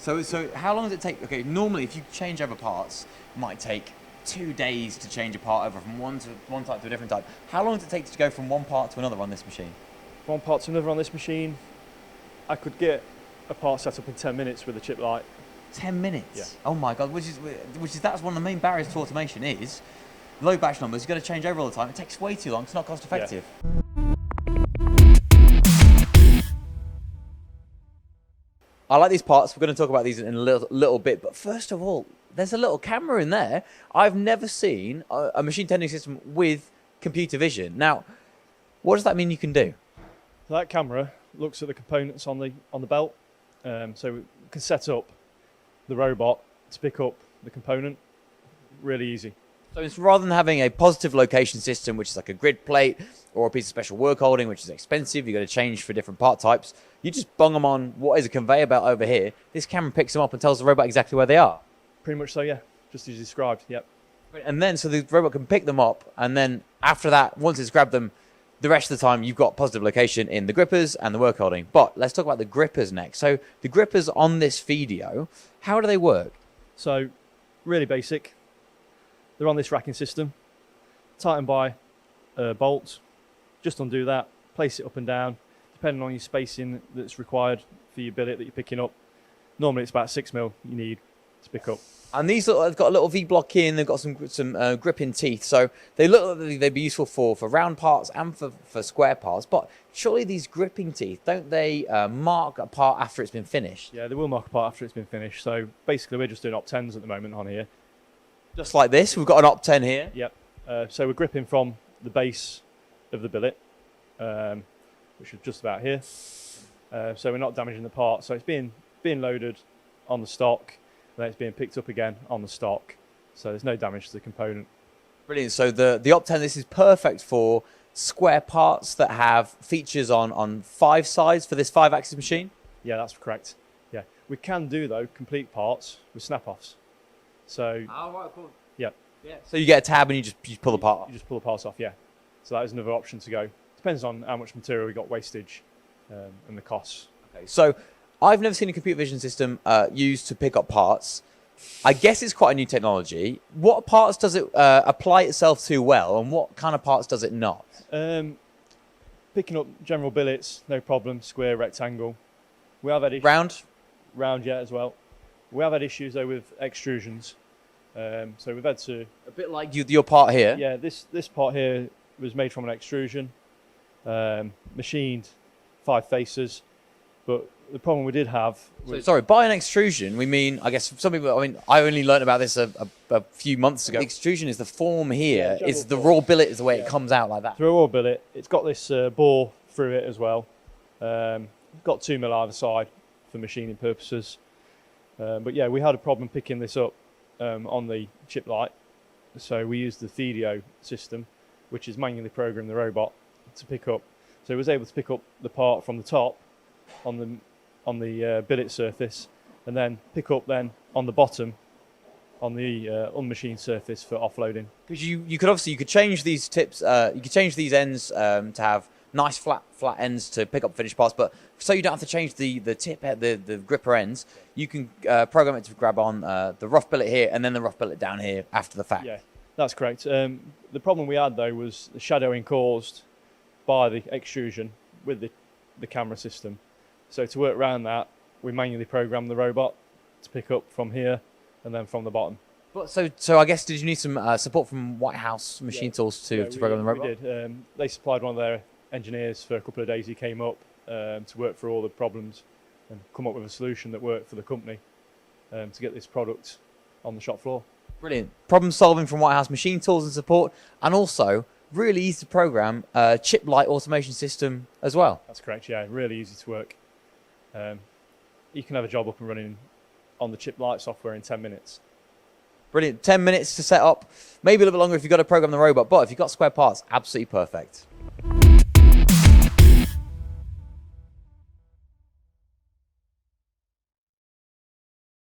So how long does it take? Okay, normally if you change over parts, it might take 2 days to change a part over from one type to a different type. How long does it take to go from one part to another on this machine? One part to another on this machine, I could get a part set up in 10 minutes with a ChipLite. 10 minutes? Yeah. Oh my God, which is that's one of the main barriers to automation is low batch numbers. You've got to change over all the time. It takes way too long. It's not cost effective. Yeah. I like these parts. We're going to talk about these in a little bit. But first of all, there's a little camera in there. I've never seen a machine tending system with computer vision. Now, what does that mean you can do? That camera looks at the components on the belt. So we can set up the robot to pick up the component really easy. So it's rather than having a positive location system, which is like a grid plate or a piece of special work holding, which is expensive, you've got to change for different part types. You just bung them on what is a conveyor belt over here. This camera picks them up and tells the robot exactly where they are. Pretty much so, yeah. Just as you described, yep. And then, so the robot can pick them up, and then after that, once it's grabbed them, the rest of the time you've got positive location in the grippers and the work holding. But let's talk about the grippers next. So the grippers on this Feedio, how do they work? So really basic. They're on this racking system. Tighten by a bolt. Just undo that. Place it up and down, depending on your spacing that's required for your billet that you're picking up. Normally it's about 6mm you need to pick up. And these have got a little V-block in, they've got some gripping teeth, so they look like they'd be useful for round parts and for square parts, but surely these gripping teeth, don't they mark a part after it's been finished? Yeah, they will mark a part after it's been finished, so basically we're just doing op-10s at the moment on here. Just like this, we've got an op-10 here. Yep, so we're gripping from the base of the billet, which is just about here, so we're not damaging the part, so it's being loaded on the stock. Then it's being picked up again on the stock, so there's no damage to the component. Brilliant. So the op-10, this is perfect for square parts that have features on 5 sides for this 5-axis machine? Yeah, that's correct. Yeah, we can do though complete parts with snap-offs. So right, cool. Yeah. So you get a tab and you just pull the part off. You just pull the parts off, yeah. So that is another option to go. Depends on how much material we got, wastage, and the costs. Okay, so I've never seen a computer vision system used to pick up parts. I guess it's quite a new technology. What parts does it apply itself to well, and what kind of parts does it not? Picking up general billets, no problem. Square, rectangle. We have had issues. Round, yeah, as well. We have had issues though with extrusions. So we've had to... A bit like your part here? Yeah, this part here was made from an extrusion, machined 5 faces, but the problem we did have... So, sorry, by an extrusion, we mean, I guess some people, I mean, I only learned about this a few months ago. The extrusion is the form here, yeah, it's the raw billet is the way it comes out like that. Through a raw billet, it's got this bore through it as well. Got 2mm either side for machining purposes. But yeah, we had a problem picking this up on the ChipLite. So we used the Feedio system, which is manually programmed the robot to pick up. So it was able to pick up the part from the top on the billet surface, and then pick up then on the bottom on the unmachined surface for offloading. Because you could change these tips, you could change these ends to have nice flat ends to pick up finished parts, but so you don't have to change the tip, the gripper ends, you can program it to grab on the rough billet here and then the rough billet down here after the fact. Yeah, that's correct. The problem we had though was the shadowing caused by the extrusion with the camera system. So to work around that, we manually programmed the robot to pick up from here and then from the bottom. But so I guess, did you need some support from Whitehouse machine tools to program the robot? We did. They supplied one of their engineers for a couple of days. He came up to work through all the problems and come up with a solution that worked for the company to get this product on the shop floor. Brilliant. Problem solving from Whitehouse machine tools and support, and also really easy to program ChipLite automation system as well. That's correct, yeah, really easy to work. You can have a job up and running on the ChipLite software in 10 minutes. Brilliant. 10 minutes to set up, maybe a little bit longer if you've got to program the robot, but if you've got square parts, absolutely perfect.